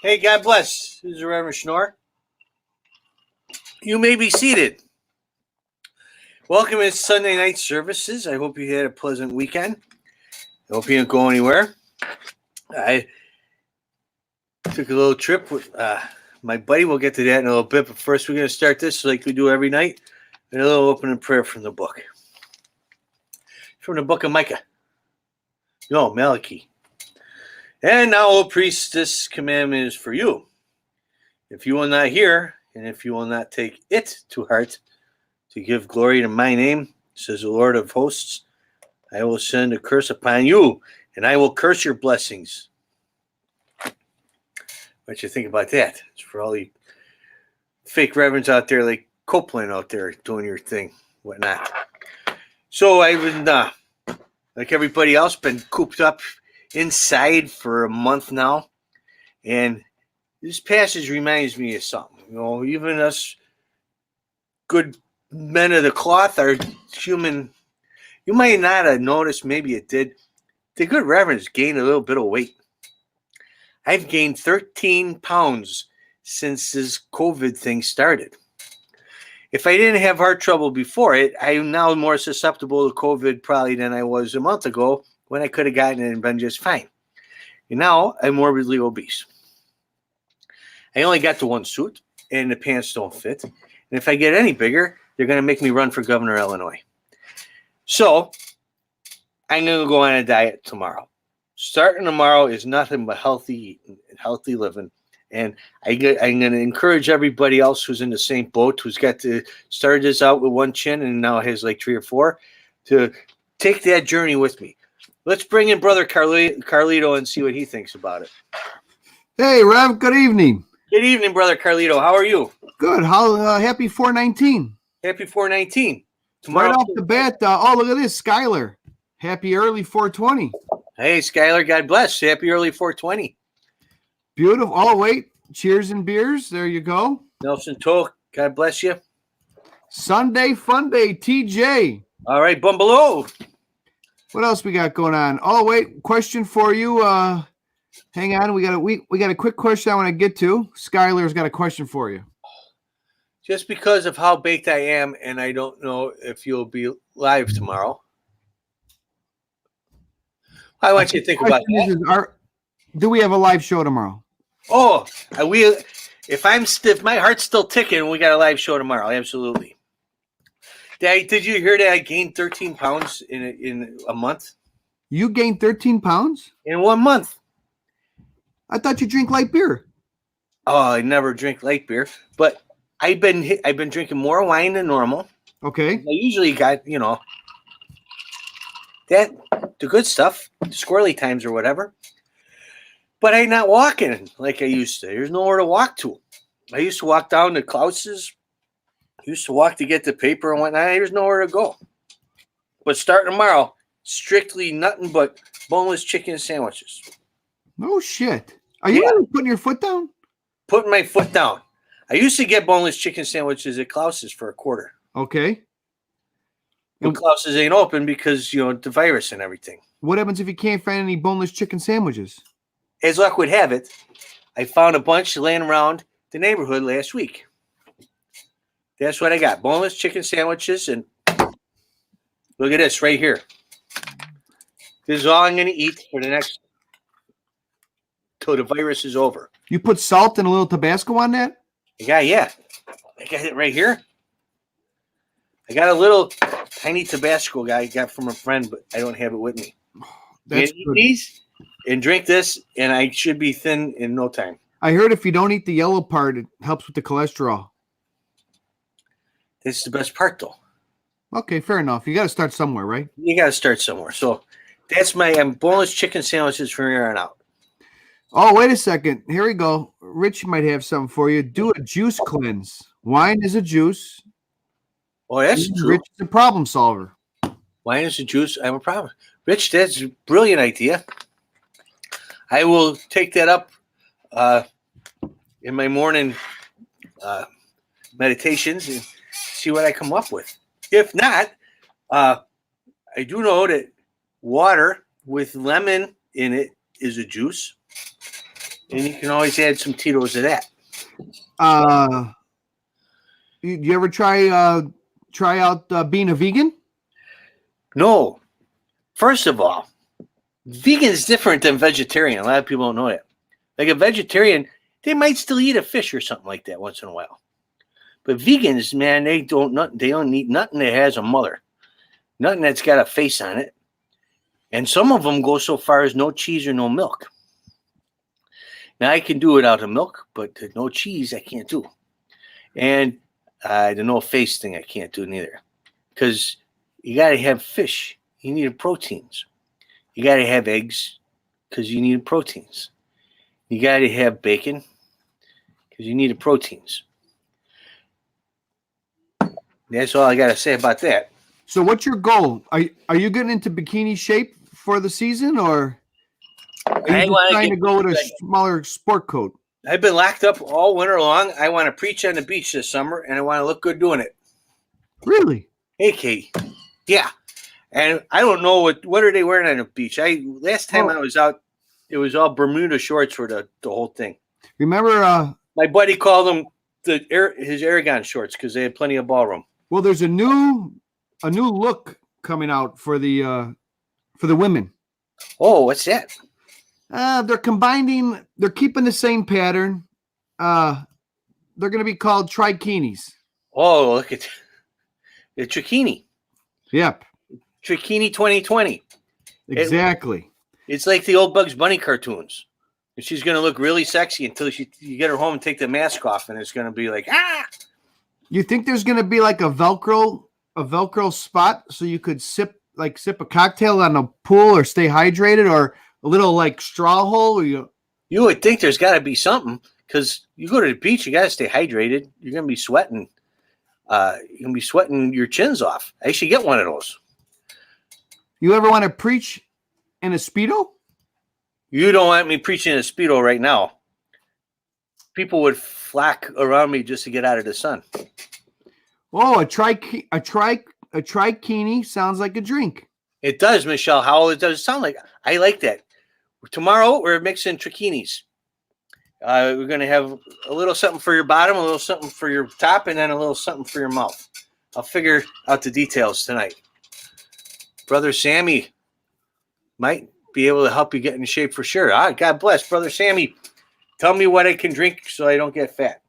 Hey, God bless. This is Reverend Schnorr. You may be seated. Welcome to Sunday night services. I hope you had a pleasant weekend. I hope you didn't go anywhere. I took a little trip with my buddy. We'll get to that in a little bit. But first, we're going to start this like we do every night with a little opening prayer from the book. From the book of Micah. No, Malachi. And now, O priest, this commandment is for you. If you will not hear, and if you will not take it to heart, to give glory to my name, says the Lord of hosts, I will send a curse upon you, and I will curse your blessings. What you think about that? It's for all you fake reverends out there like Copeland out there doing your thing, whatnot. So I've been, like everybody else, been cooped up inside for a month now, and this passage reminds me of something. You know, even us good men of the cloth are human. You might not have noticed, maybe it did. The good reverends gained a little bit of weight. I've gained 13 pounds since this COVID thing started. If I didn't have heart trouble before it, I'm now more susceptible to COVID probably than I was a month ago, when I could have gotten it and been just fine. And now I'm morbidly obese. I only got the one suit, and the pants don't fit. And if I get any bigger, they're going to make me run for governor of Illinois. So I'm going to go on a diet tomorrow. Starting tomorrow is nothing but healthy eating and healthy living. And I'm going to encourage everybody else who's in the same boat, who's got to start this out with one chin and now has like 3 or 4, to take that journey with me. Let's bring in Brother Carlito and see what he thinks about it. Hey, Rev. Good evening. Good evening, Brother Carlito. How are you? Good. Happy 419. Happy 419. Tomorrow, right off the bat, look at this, Skylar. Happy early 420. Hey, Skylar, God bless. Happy early 420. Beautiful. Oh, wait. Cheers and beers. There you go. Nelson Toh, God bless you. Sunday Fun Day, TJ. All right, Bumbaloo. What else we got going on? Oh, wait. Question for you. Hang on. We got a quick question I want to get to. Skylar's got a question for you. Just because of how baked I am, and I don't know if you'll be live tomorrow, I want you to think about that. Do we have a live show tomorrow? Oh, if my heart's still ticking, we got a live show tomorrow. Absolutely. Did you hear that I gained 13 pounds in a month? You gained 13 pounds? In 1 month. I thought you drink light beer. Oh, I never drink light beer, but I've been drinking more wine than normal. Okay. I usually got, the good stuff, squirrely times or whatever. But I'm not walking like I used to. There's nowhere to walk to. I used to walk down to Klaus's. Used to walk to get the paper and whatnot. There's nowhere to go. But starting tomorrow, strictly nothing but boneless chicken sandwiches. No shit. Are you really putting your foot down? Putting my foot down. I used to get boneless chicken sandwiches at Klaus's for $1. Okay. But Klaus's ain't open because, the virus and everything. What happens if you can't find any boneless chicken sandwiches? As luck would have it, I found a bunch laying around the neighborhood last week. That's what I got. Boneless chicken sandwiches, and look at this right here. This is all I'm going to eat for the next, till the virus is over. You put salt and a little Tabasco on that? Yeah. I got it right here. I got a little tiny Tabasco I got from a friend, but I don't have it with me. That's eat these and drink this, and I should be thin in no time. I heard if you don't eat the yellow part, it helps with the cholesterol. This is the best part, though. Okay, fair enough. You got to start somewhere, right? You got to start somewhere. So that's my boneless chicken sandwiches from here on out. Oh, wait a second. Here we go. Rich might have something for you. Do a juice cleanse. Wine is a juice. Oh, that's true. Rich is a problem solver. Wine is a juice. I'm a problem. Rich, that's a brilliant idea. I will take that up in my morning meditations and see what I come up with. If not, I do know that water with lemon in it is a juice. And you can always add some Tito's to that. You ever try out being a vegan? No. First of all, vegan is different than vegetarian. A lot of people don't know that. Like a vegetarian, they might still eat a fish or something like that once in a while. But vegans, man, they don't eat nothing that has a mother. Nothing that's got a face on it. And some of them go so far as no cheese or no milk. Now, I can do without the milk, but no cheese, I can't do. And the no face thing, I can't do neither. Because you got to have fish. You need proteins. You got to have eggs because you need proteins. You got to have bacon because you need proteins. That's all I got to say about that. So what's your goal? Are you getting into bikini shape for the season, or are you just trying to go with a smaller sport coat? I've been locked up all winter long. I want to preach on the beach this summer, and I want to look good doing it. Really? Hey, Kate. Yeah. And I don't know what are they wearing on the beach. Last time I was out, it was all Bermuda shorts for the whole thing. Remember? My buddy called them his Aragon shorts because they had plenty of ballroom. Well, there's a new look coming out for the women. Oh, what's that? They're combining. They're keeping the same pattern. They're going to be called trikinis. Oh, look at the trikini. Yep. Trikini 2020. Exactly. It's like the old Bugs Bunny cartoons. And she's going to look really sexy until you get her home and take the mask off, and it's going to be like, ah! You think there's going to be like a Velcro spot so you could sip a cocktail on a pool or stay hydrated, or a little like straw hole? You would think there's got to be something, because you go to the beach, you got to stay hydrated. You're going to be sweating. You're going to be sweating your chins off. I should get one of those. You ever want to preach in a Speedo? You don't want me preaching in a Speedo right now. People would flock around me just to get out of the sun. Oh, a trikini sounds like a drink. It does, Michelle Howell. It does sound like. I like that. Tomorrow, we're mixing trikinis. We're going to have a little something for your bottom, a little something for your top, and then a little something for your mouth. I'll figure out the details tonight. Brother Sammy might be able to help you get in shape for sure. God bless. Brother Sammy, tell me what I can drink so I don't get fat.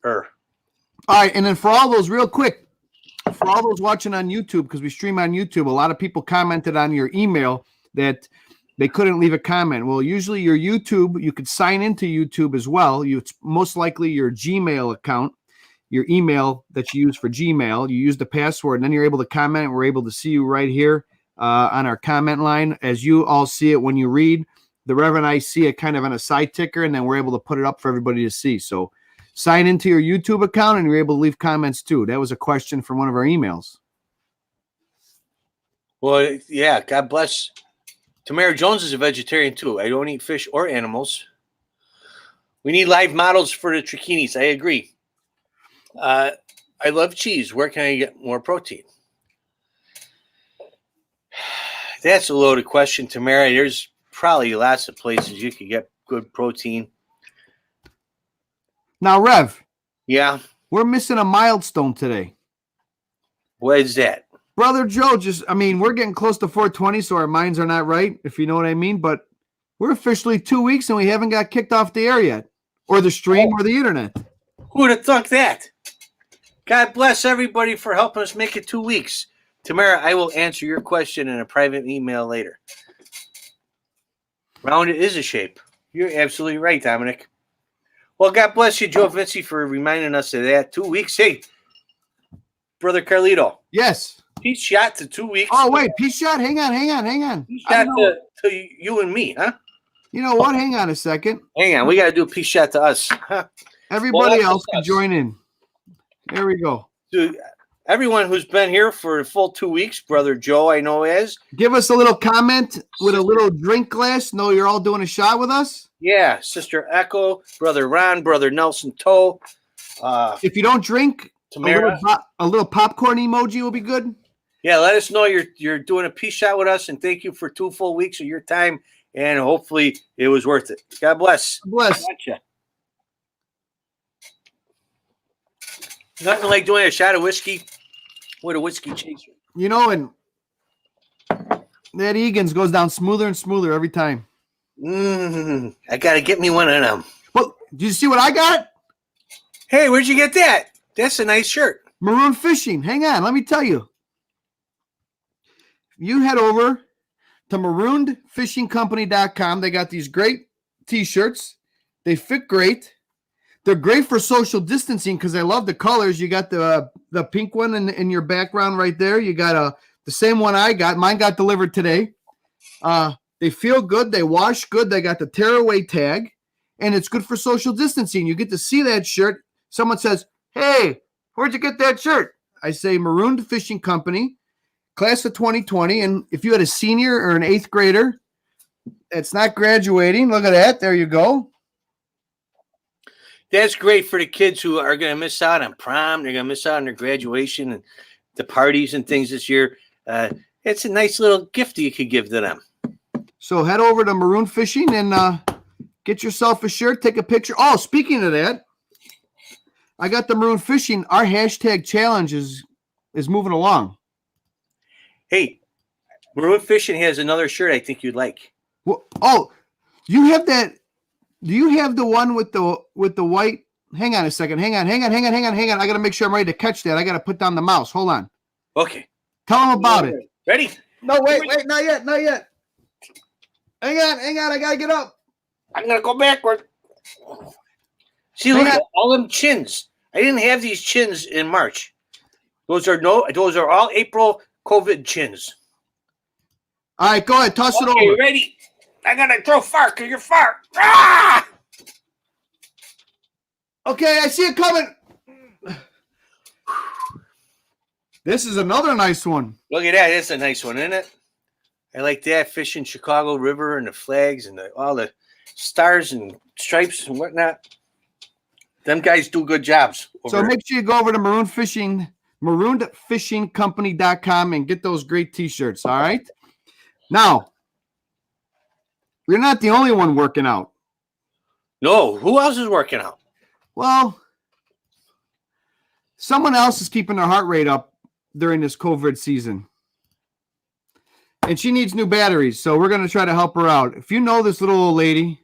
All right, and then for all those, real quick, for all those watching on YouTube, because we stream on YouTube, a lot of people commented on your email that they couldn't leave a comment. Well, usually your YouTube, you could sign into YouTube as well. It's most likely your Gmail account, your email that you use for Gmail. You use the password, and then you're able to comment, and we're able to see you right here on our comment line. As you all see it when you read, the Reverend I see it kind of on a side ticker, and then we're able to put it up for everybody to see. So sign into your YouTube account, and you're able to leave comments too. That was a question from one of our emails. Well, yeah, God bless. Tamara Jones is a vegetarian too. I don't eat fish or animals. We need live models for the trikinis. I agree. I love cheese. Where can I get more protein? That's a loaded question, Tamara. There's probably lots of places you could get good protein. Now, Rev. Yeah? We're missing a milestone today. What is that? Brother Joe, we're getting close to 420, so our minds are not right, if you know what I mean. But we're officially 2 weeks, and we haven't got kicked off the air yet, or the stream, or the internet. Who would have thunk that? God bless everybody for helping us make it 2 weeks. Tamara, I will answer your question in a private email later. Rounded is a shape. You're absolutely right, Dominic. Well, God bless you, Joe Vinci, for reminding us of that. 2 weeks. Hey, Brother Carlito. Yes. Peace shot to 2 weeks. Oh, wait. Peace shot. Hang on. Peace shot to you and me, huh? You know what? Hang on a second. Hang on. We got to do a peace shot to us. Huh? Everybody else can join in. There we go. To everyone who's been here for a full 2 weeks, Brother Joe, I know is. Give us a little comment with a little drink glass. Know you're all doing a shot with us? Yeah. Sister Echo, Brother Ron, Brother Nelson Toe. If you don't drink, Tamara, a little popcorn emoji will be good. Yeah, let us know you're doing a peace shot with us, and thank you for 2 full weeks of your time and hopefully it was worth it. God bless. Bless. Gotcha. Nothing like doing a shot of whiskey with a whiskey chaser. You know, and that Egan's goes down smoother and smoother every time. I got to get me one of them. Well, do you see what I got? Hey, where'd you get that? That's a nice shirt. Maroon Fishing. Hang on, let me tell you. You head over to maroonedfishingcompany.com. They got these great t-shirts. They fit great. They're great for social distancing because I love the colors. You got the pink one in your background right there. You got the same one I got. Mine got delivered today. They feel good. They wash good. They got the tearaway tag, and it's good for social distancing. You get to see that shirt. Someone says, "Hey, where'd you get that shirt?" I say, Marooned Fishing Company, class of 2020. And if you had a senior or an 8th grader that's not graduating, look at that. There you go. That's great for the kids who are going to miss out on prom. They're going to miss out on their graduation and the parties and things this year. It's a nice little gift you could give to them. So head over to Maroon Fishing and get yourself a shirt. Take a picture. Oh, speaking of that, I got the Maroon Fishing. Our hashtag challenge is moving along. Hey, Maroon Fishing has another shirt I think you'd like. Well, oh, you have that. Do you have the one with the white? Hang on a second. Hang on. I got to make sure I'm ready to catch that. I got to put down the mouse. Hold on. Okay. Tell them about it. Ready? No, wait, not yet. Hang on. I got to get up. I'm going to go backward. See, look at all them chins. I didn't have these chins in March. Those are all April COVID chins. All right, go ahead. Toss it over. Okay, ready? I got to throw far because you're far. Ah! Okay, I see it coming. This is another nice one. Look at that. That's a nice one, isn't it? I like that. Fishing Chicago River and the flags and all the stars and stripes and whatnot. Them guys do good jobs. So make sure you go over to maroonedfishingcompany.com and get those great t-shirts, all right? Now, you're not the only one working out. No, who else is working out? Well, someone else is keeping their heart rate up during this COVID season. And she needs new batteries, so we're going to try to help her out. If you know this little old lady,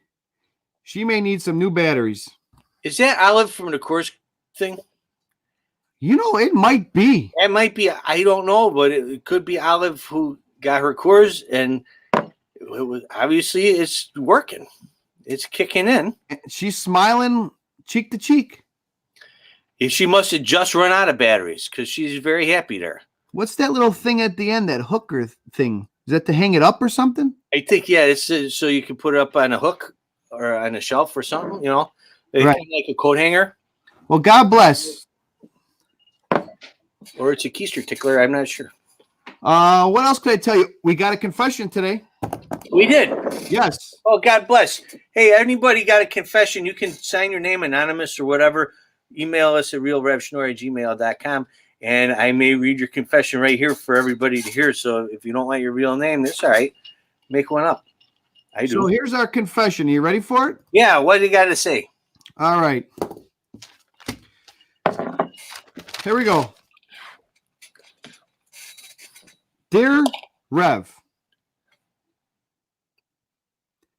she may need some new batteries. Is that Olive from the course thing? You know, it might be. It might be. I don't know, but it could be Olive who got her course, and it was, obviously it's working. It's kicking in. She's smiling cheek to cheek. She must have just run out of batteries because she's very happy there. What's that little thing at the end, that hooker thing? Is that to hang it up or something? I think, yeah, it's so you can put it up on a hook or on a shelf or something, you know, right. Kind of like a coat hanger. Well, God bless. Or it's a keister tickler. I'm not sure. What else could I tell you? We got a confession today. We did. Yes. Oh, God bless. Hey, anybody got a confession? You can sign your name anonymous or whatever. Email us at realrevschnorr@gmail.com. And I may read your confession right here for everybody to hear. So if you don't want your real name, that's all right. Make one up. I do. So here's our confession. Are you ready for it? Yeah, what do you got to say? All right. Here we go. Dear Rev,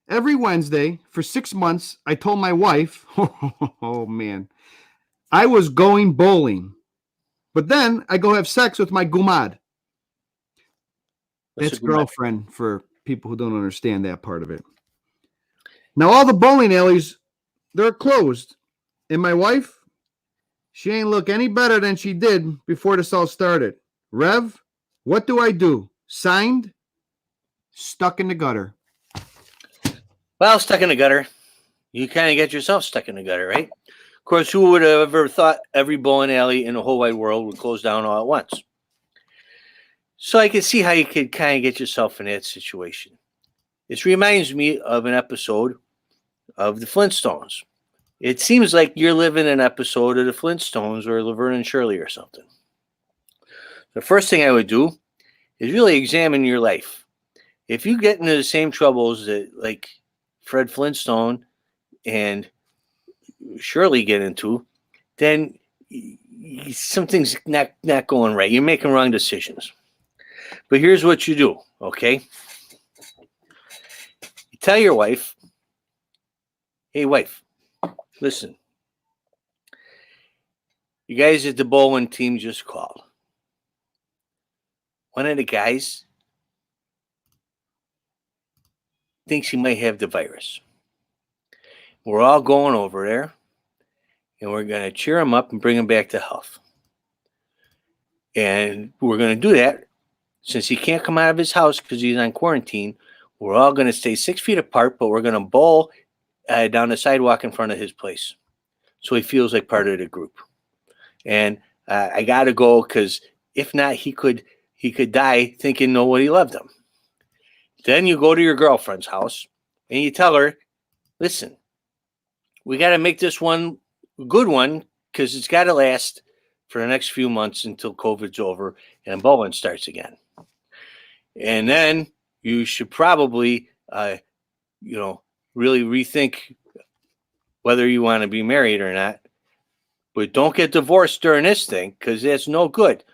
every Wednesday for 6 months, I told my wife, oh man, I was going bowling. But then I go have sex with my gumad. That's girlfriend for people who don't understand that part of it. Now, all the bowling alleys, they're closed. And my wife, she ain't look any better than she did before this all started. Rev, what do I do? Signed, stuck in the gutter. Well, stuck in the gutter. You kind of get yourself stuck in the gutter, right? Of course, who would have ever thought every bowling alley in the whole wide world would close down all at once? So I can see how you could kind of get yourself in that situation. This reminds me of an episode of the Flintstones. It seems like you're living an episode of the Flintstones or Laverne and Shirley or something. The first thing I would do is really examine your life if you get into the same troubles that like Fred Flintstone and Shirley get into, then something's not going right. You're making wrong decisions. But here's what you do, okay? You tell your wife, hey, wife, listen, you guys at the bowling team just called. One of the guys thinks he might have the virus. We're all going over there, and we're going to cheer him up and bring him back to health. And we're going to do that since he can't come out of his house because he's on quarantine. We're all going to stay 6 feet apart, but we're going to bowl down the sidewalk in front of his place, so he feels like part of the group. And I got to go because if not, he could die thinking nobody loved him. Then you go to your girlfriend's house and you tell her, listen, we got to make this one a good one because it's got to last for the next few months until COVID's over and bowling starts again. And then you should probably, really rethink whether you want to be married or not. But don't get divorced during this thing because that's no good.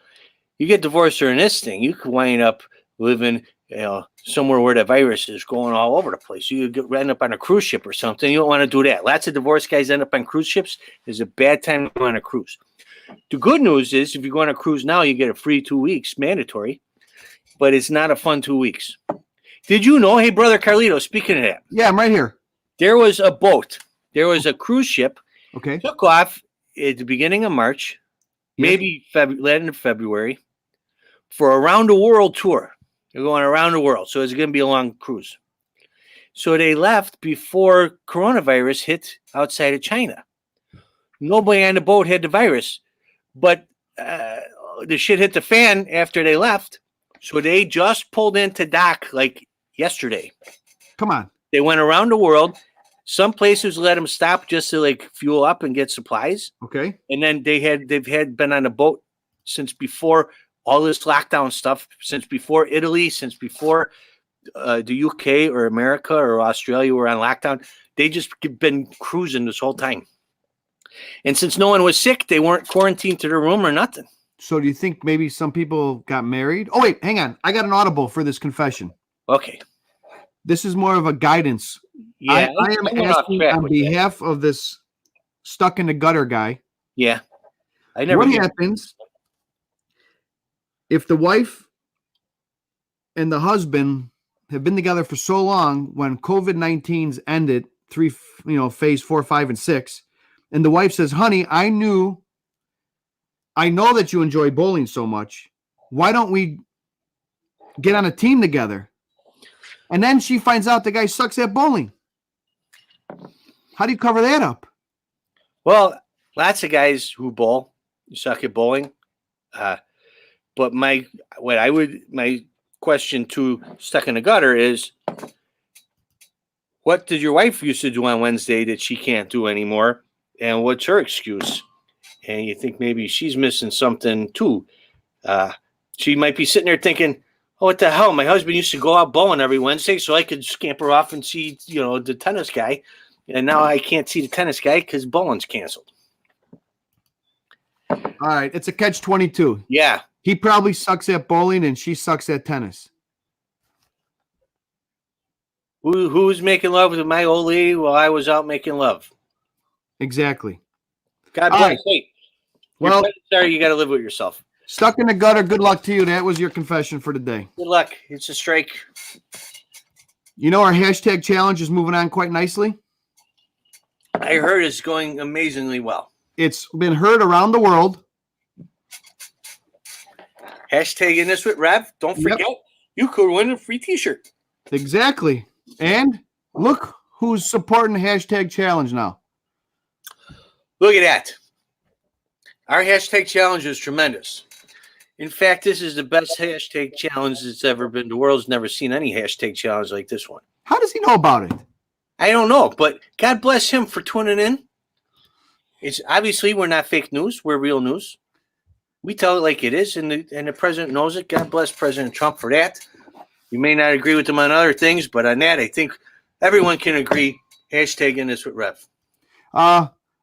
You get divorced during this thing, you could wind up living somewhere where the virus is going all over the place. You could end up on a cruise ship or something. You don't want to do that. Lots of divorced guys end up on cruise ships. It's a bad time to go on a cruise. The good news is if you go on a cruise now, you get a free 2 weeks, mandatory. But it's not a fun 2 weeks. Did you know, hey, Brother Carlito, speaking of that. Yeah, I'm right here. There was a boat. There was a cruise ship. Okay. Took off at the beginning of March, Yes. maybe end of February, for a round the world tour. They're going around the world, so it's going to be a long cruise. So they left before coronavirus hit outside of China. Nobody on the boat had the virus, but the shit hit the fan after they left. So they just pulled into dock like yesterday. Come on. They went around the world. Some places let them stop just to like fuel up and get supplies. Okay. And then they've been on a boat since before all this lockdown stuff, since before Italy, since before the UK or America or Australia were on lockdown. They just been cruising this whole time. And since no one was sick, they weren't quarantined to their room or nothing. So do you think maybe some people got married? Oh, wait, hang on. I got an audible for this confession. Okay. This is more of a guidance. Yeah, I am asking on behalf of this stuck in the gutter guy. Yeah. What happens if the wife and the husband have been together for so long when COVID-19's ended, phase 4, 5, and 6, and the wife says, honey, I know that you enjoy bowling so much. Why don't we get on a team together? And then she finds out the guy sucks at bowling. How do you cover that up? Well, lots of guys who bowl suck at bowling. But my question to Stuck in the Gutter is, what did your wife used to do on Wednesday that she can't do anymore? And what's her excuse? And you think maybe she's missing something too. She might be sitting there thinking, oh, what the hell? My husband used to go out bowling every Wednesday so I could scamper off and see, the tennis guy. And now I can't see the tennis guy because bowling's canceled. All right. It's a catch-22. Yeah. He probably sucks at bowling and she sucks at tennis. Who's making love with my old lady while I was out making love? Exactly. God bless. Right. Hey, well, sorry, you got to live with yourself. Stuck in the Gutter. Good luck to you. That was your confession for today. Good luck. It's a strike. Our hashtag challenge is moving on quite nicely. I heard it's going amazingly well. It's been heard around the world. Hashtag in this with Rev. Don't forget, You could win a free t-shirt. Exactly. And look who's supporting the hashtag challenge now. Look at that. Our hashtag challenge is tremendous. In fact, this is the best hashtag challenge that's ever been. The world's never seen any hashtag challenge like this one. How does he know about it? I don't know, but God bless him for tuning in. It's obviously we're not fake news. We're real news. We tell it like it is, and the president knows it. God bless President Trump for that. You may not agree with them on other things, but on that, I think everyone can agree. Hashtagging this with Rev.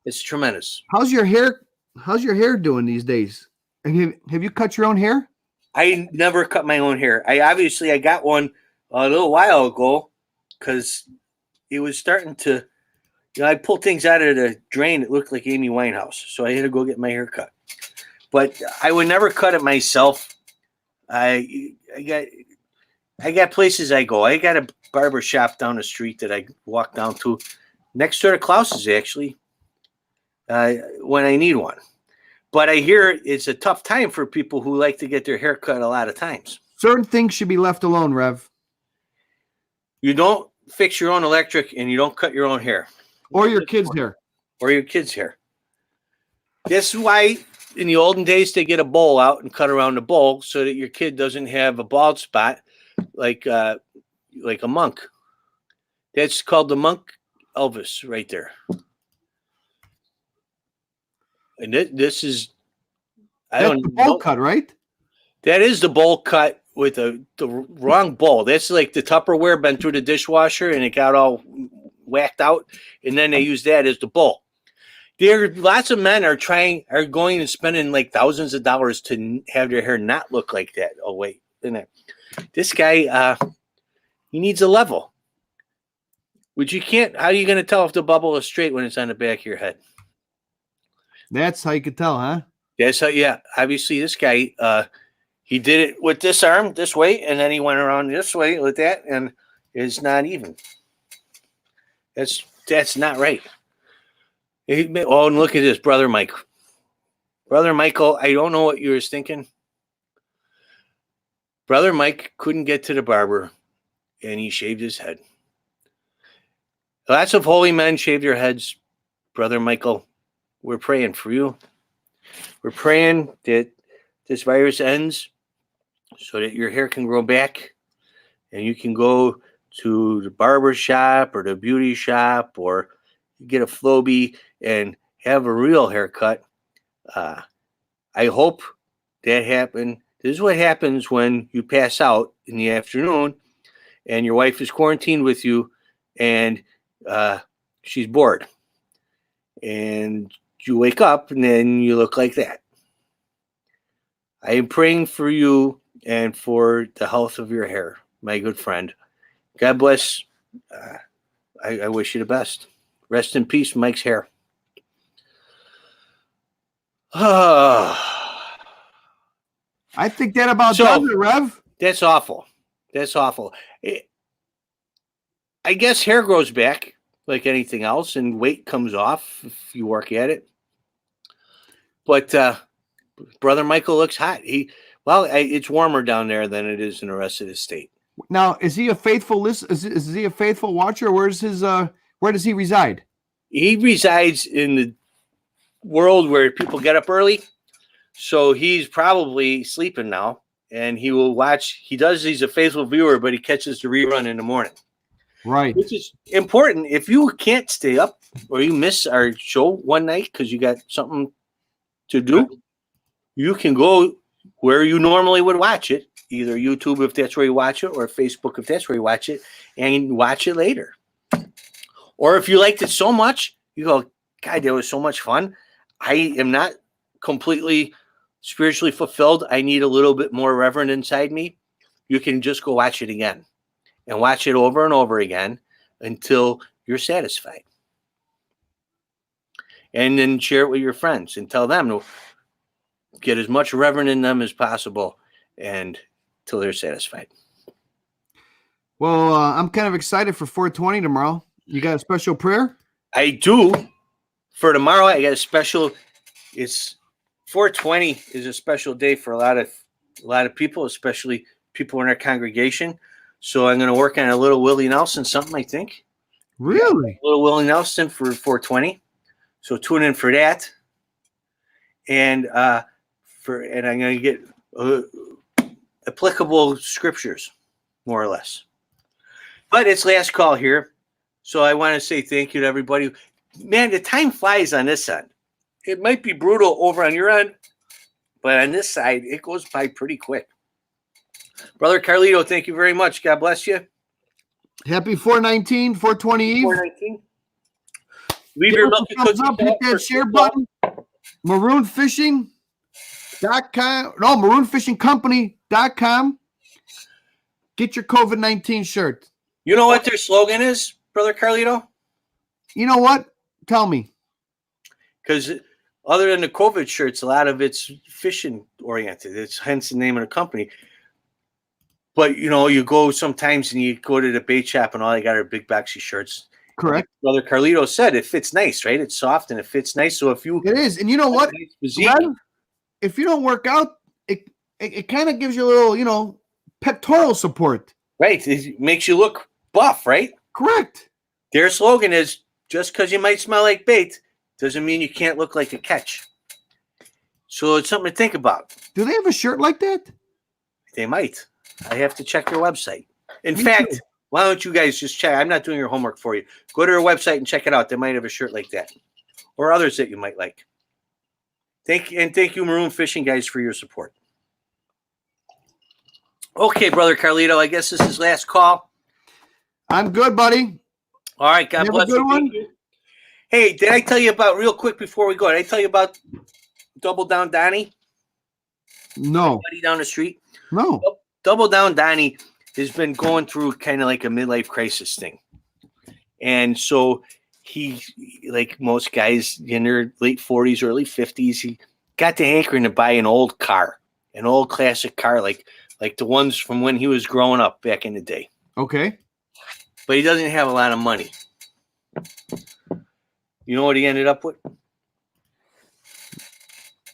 It's tremendous. How's your hair doing these days? Have you cut your own hair? I never cut my own hair. I got one a little while ago because it was starting to, I pulled things out of the drain that looked like Amy Winehouse. So I had to go get my hair cut. But I would never cut it myself. I got places I go. I got a barber shop down the street that I walk down to next door to Klaus's, actually, when I need one. But I hear it's a tough time for people who like to get their hair cut a lot of times. Certain things should be left alone, Rev. You don't fix your own electric and you don't cut your own hair. Or your kids' hair. Or your kids' hair. This is why in the olden days they get a bowl out and cut around the bowl so that your kid doesn't have a bald spot like a monk. That's called the monk Elvis right there. And this is, That's the bowl cut, right? That is the bowl cut with the wrong bowl. That's like the Tupperware been through the dishwasher and it got all whacked out, and then they use that as the bowl. Lots of men are going and spending like thousands of dollars to have their hair not look like that. Oh wait, this guy, he needs a level. Which you can't. How are you going to tell if the bubble is straight when it's on the back of your head? That's how you could tell, huh? That's how. Yeah, obviously this guy, he did it with this arm this way, and then he went around this way with that, and it's not even. That's not right. Oh, and look at this, Brother Mike. Brother Michael, I don't know what you were thinking. Brother Mike couldn't get to the barber, and he shaved his head. Lots of holy men shave their heads. Brother Michael, we're praying for you. We're praying that this virus ends so that your hair can grow back and you can go to the barber shop or the beauty shop or get a Flowbee and have a real haircut. I hope that happened. This is what happens when you pass out in the afternoon and your wife is quarantined with you and she's bored. And you wake up and then you look like that. I am praying for you and for the health of your hair, my good friend. God bless. I wish you the best. Rest in peace, Mike's hair. I think that about does it, Rev. That's awful. That's awful. I guess hair grows back like anything else, and weight comes off if you work at it. But Brother Michael looks hot. It's warmer down there than it is in the rest of the state. Now, is he a faithful is he a faithful watcher? Where does he reside? He resides in the world where people get up early. So he's probably sleeping now, and he will watch. He's a faithful viewer, but he catches the rerun in the morning. Right. Which is important. If you can't stay up or you miss our show one night because you got something to do, you can go where you normally would watch it, either YouTube if that's where you watch it, or Facebook if that's where you watch it, and watch it later. Or if you liked it so much, you go, God, that was so much fun. I am not completely spiritually fulfilled. I need a little bit more reverend inside me. You can just go watch it again and watch it over and over again until you're satisfied. And then share it with your friends and tell them to get as much reverend in them as possible and till they're satisfied. Well, I'm kind of excited for 420 tomorrow. You got a special prayer? I do. For tomorrow, I got a special. It's 420 is a special day for a lot of people, especially people in our congregation. So I'm going to work on a little Willie Nelson something, I think. Really? A little Willie Nelson for 420. So tune in for that. And I'm going to get applicable scriptures, more or less. But it's last call here. So I want to say thank you to everybody. Man, the time flies on this end. It might be brutal over on your end, but on this side, it goes by pretty quick. Brother Carlito, thank you very much. God bless you. Happy 419, 420 Eve. 419. Leave Give your us a milk and thumbs cookie up, hit for that share football. button. maroonfishing.com. Get your COVID-19 shirt. You know what their slogan is, Brother Carlito? You know what? Tell me. Because other than the COVID shirts, a lot of it's fishing oriented. It's hence the name of the company. But, you know, you go sometimes and you go to the bait shop and all they got are big boxy shirts. Correct. Brother Carlito said it fits nice, right? It's soft and it fits nice. So if you It is. And you know what? nice physique, Glenn, if you don't work out, it kind of gives you a little, you know, pectoral support. right, it makes you look buff, right? Correct. Their slogan is just because you might smell like bait doesn't mean you can't look like a catch. So it's something to think about. Do they have a shirt like that? They might. I have to check their website. In Me fact, too. why don't you guys just check? I'm not doing your homework for you. Go to their website and check it out. They might have a shirt like that or others that you might like. Thank you, Maroon Fishing guys, for your support. Okay, Brother Carlito, I guess this is last call. I'm good, buddy. All right, God You have a bless good you. one? Hey, did I tell you about, real quick before we go, did I tell you about Double Down Donnie? No. Buddy down the street? No. Double Down Donnie has been going through kind of like a midlife crisis thing. And so he, like most guys in their late 40s, early 50s, he got the hankering to buy an old car, an old classic car, like the ones from when he was growing up back in the day. Okay. But he doesn't have a lot of money. You know what he ended up with?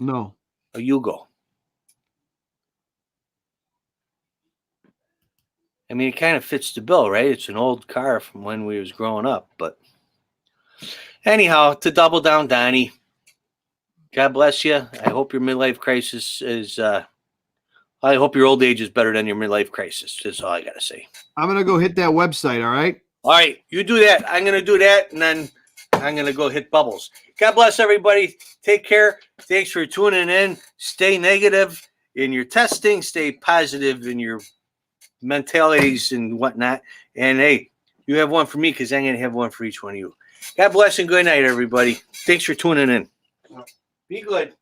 No. A Yugo. I mean, it kind of fits the bill, right? It's an old car from when we was growing up. But anyhow, to Double Down Donnie, God bless you. I hope your midlife crisis is, I hope your old age is better than your midlife crisis. That's all I got to say. I'm going to go hit that website, all right? All right, you do that. I'm going to do that, and then I'm going to go hit Bubbles. God bless everybody. Take care. Thanks for tuning in. Stay negative in your testing. Stay positive in your mentalities and whatnot. And, hey, you have one for me because I'm going to have one for each one of you. God bless and good night, everybody. Thanks for tuning in. Be good.